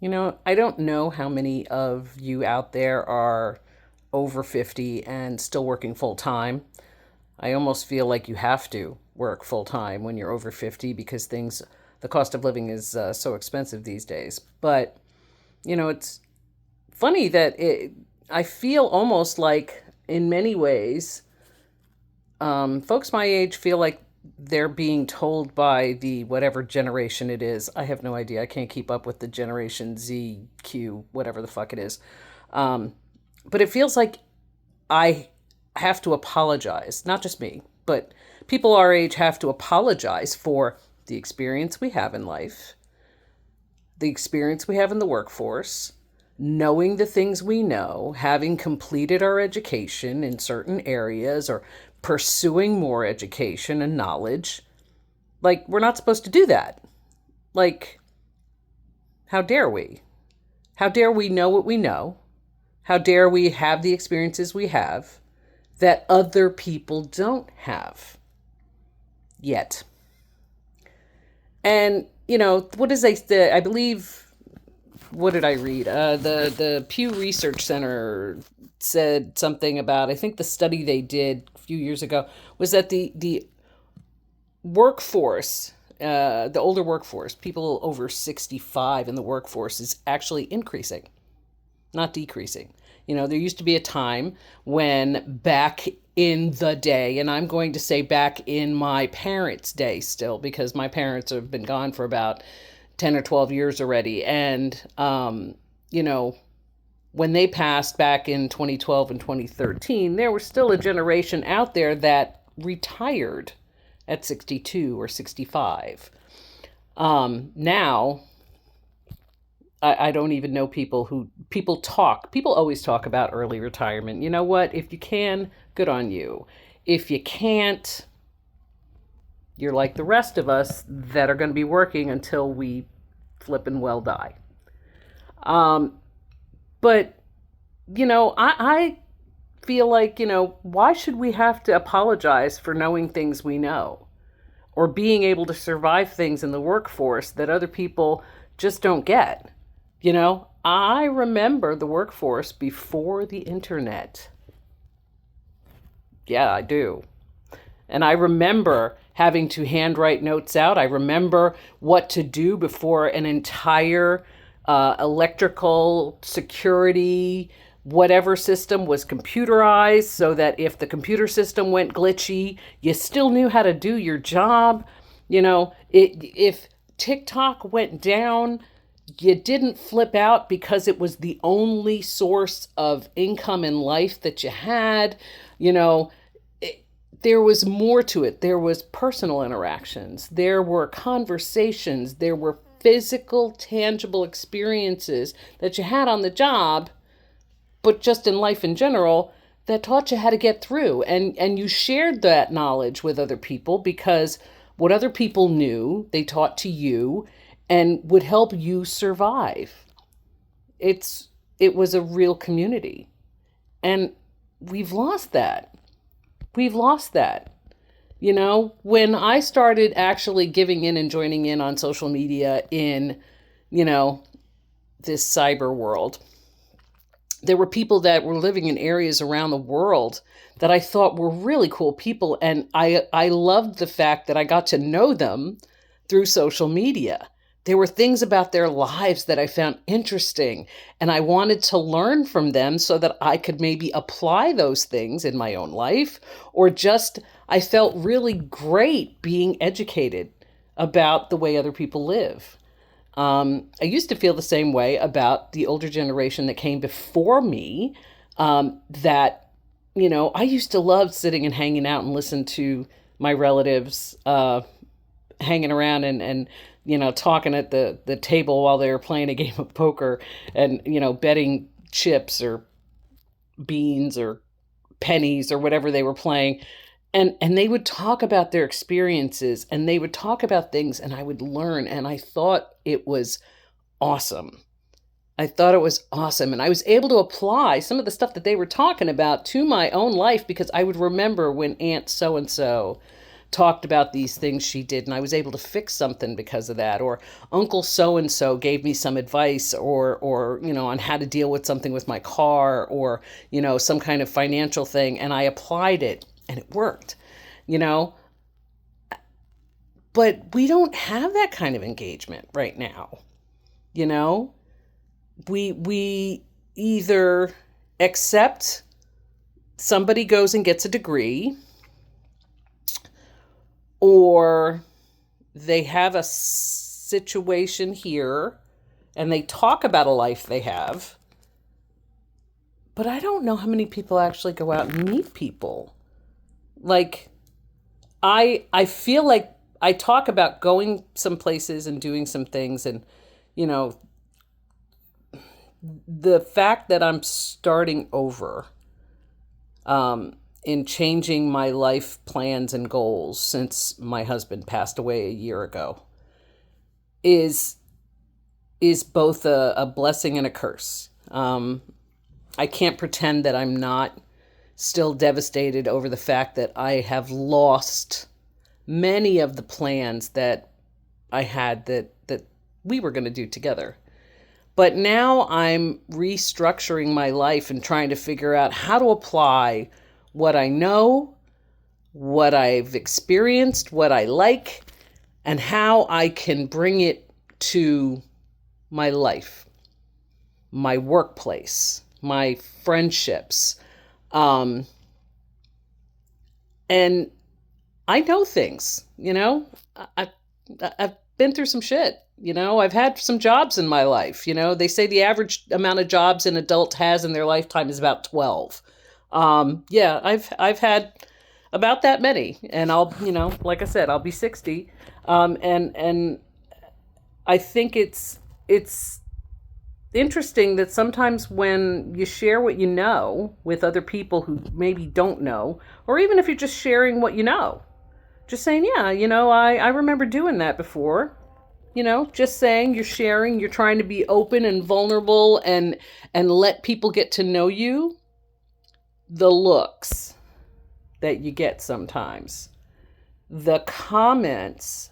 I don't know how many of you out there are over 50 and still working full time. I almost feel like you have to work full time when you're over 50 because the cost of living is so expensive these days. But, it's funny that I feel almost like, in many ways, folks my age feel like they're being told by the whatever generation it is. I have no idea. I can't keep up with the Generation Z, Q, whatever the fuck it is. Um, but it feels like I have to apologize, not just me, but people our age have to apologize for the experience we have in life, the experience we have in the workforce, knowing the things we know, having completed our education in certain areas or pursuing more education and knowledge. Like, we're not supposed to do that. Like, how dare we? How dare we know what we know? How dare we have the experiences we have that other people don't have yet? And, what is I believe, what did I read? The Pew Research Center said something about, I think the study they did a few years ago was that the workforce, the older workforce, people over 65 in the workforce, is actually increasing, not decreasing. There used to be a time when back in the day, and I'm going to say back in my parents' day still, because my parents have been gone for about 10 or 12 years already. And, when they passed back in 2012 and 2013, there was still a generation out there that retired at 62 or 65. Now, I don't even know people always talk about early retirement. You know what? If you can, good on you. If you can't, you're like the rest of us that are going to be working until we flip and well die. Um, but, I feel like, why should we have to apologize for knowing things we know or being able to survive things in the workforce that other people just don't get? I remember the workforce before the internet. Yeah, I do. And I remember having to handwrite notes out. I remember what to do before an entire electrical security, whatever system was computerized, so that if the computer system went glitchy, you still knew how to do your job. If TikTok went down, you didn't flip out because it was the only source of income in life that you had. You know, there was more to it. There was personal interactions. There were conversations. There were physical, tangible experiences that you had on the job, but just in life in general, that taught you how to get through. And you shared that knowledge with other people because what other people knew, they taught to you and would help you survive. It was a real community. And we've lost that. We've lost that. When I started actually giving in and joining in on social media in, you know, this cyber world, there were people that were living in areas around the world that I thought were really cool people. And I loved the fact that I got to know them through social media. There were things about their lives that I found interesting, and I wanted to learn from them so that I could maybe apply those things in my own life, or just I felt really great being educated about the way other people live. I used to feel the same way about the older generation that came before me. I used to love sitting and hanging out and listen to my relatives hanging around and talking at the table while they were playing a game of poker and, betting chips or beans or pennies or whatever they were playing. And they would talk about their experiences and they would talk about things and I would learn. And I thought it was awesome. I thought it was awesome. And I was able to apply some of the stuff that they were talking about to my own life because I would remember when Aunt so and so talked about these things she did, and I was able to fix something because of that. Or Uncle so and so gave me some advice, or on how to deal with something with my car, or some kind of financial thing, and I applied it and it worked. You know, but we don't have that kind of engagement right now. You know, we either accept somebody goes and gets a degree, or they have a situation here and they talk about a life they have. But I don't know how many people actually go out and meet people. Like, I feel like I talk about going some places and doing some things, and the fact that I'm starting over in changing my life plans and goals since my husband passed away a year ago is both a blessing and a curse. I can't pretend that I'm not still devastated over the fact that I have lost many of the plans that I had that we were going to do together. But now I'm restructuring my life and trying to figure out how to apply what I know, what I've experienced, what I like, and how I can bring it to my life, my workplace, my friendships. And I know things, I've been through some shit. I've had some jobs in my life. They say the average amount of jobs an adult has in their lifetime is about 12. Yeah, I've had about that many, and I'll, like I said, I'll be 60. And I think it's interesting that sometimes when you share what you know with other people who maybe don't know, or even if you're just sharing what you know, just saying, yeah, I remember doing that before. Just saying, you're sharing, you're trying to be open and vulnerable and let people get to know you. The looks that you get sometimes, the comments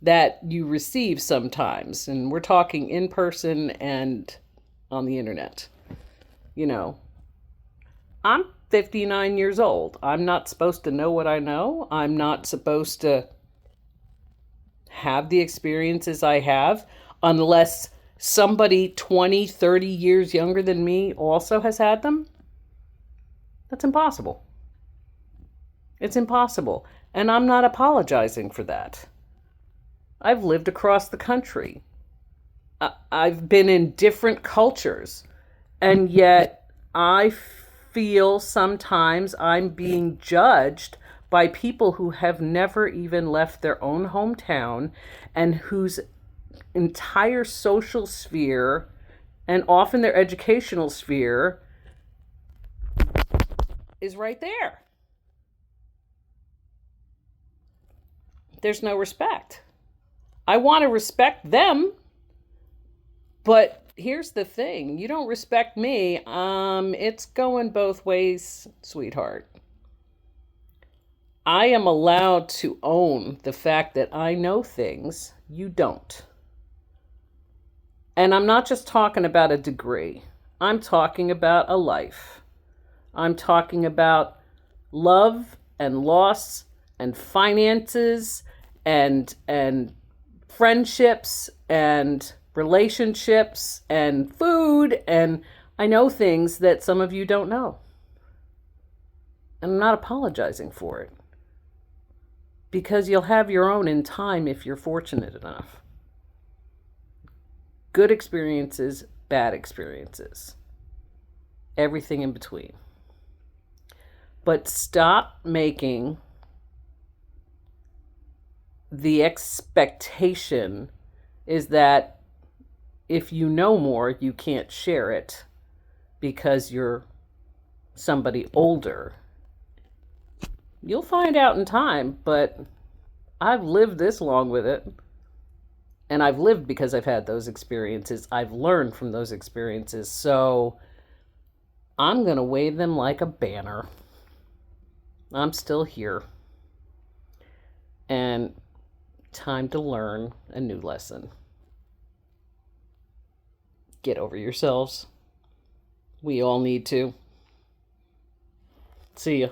that you receive sometimes, and we're talking in person and on the internet. I'm 59 years old. I'm not supposed to know what I know. I'm not supposed to have the experiences I have unless somebody 20, 30 years younger than me also has had them. That's impossible. It's impossible. And I'm not apologizing for that. I've lived across the country. I've been in different cultures. And yet I feel sometimes I'm being judged by people who have never even left their own hometown and whose entire social sphere and often their educational sphere is right there. There's no respect. I want to respect them, but here's the thing. You don't respect me. It's going both ways, sweetheart. I am allowed to own the fact that I know things you don't. And I'm not just talking about a degree. I'm talking about a life. I'm talking about love and loss and finances and friendships and relationships and food, and I know things that some of you don't know. And I'm not apologizing for it, because you'll have your own in time if you're fortunate enough. Good experiences, bad experiences, everything in between. But stop making the expectation is that if you know more, you can't share it because you're somebody older. You'll find out in time, but I've lived this long with it. And I've lived because I've had those experiences. I've learned from those experiences. So I'm going to wave them like a banner. I'm still here. and time to learn a new lesson. Get over yourselves. We all need to. See ya.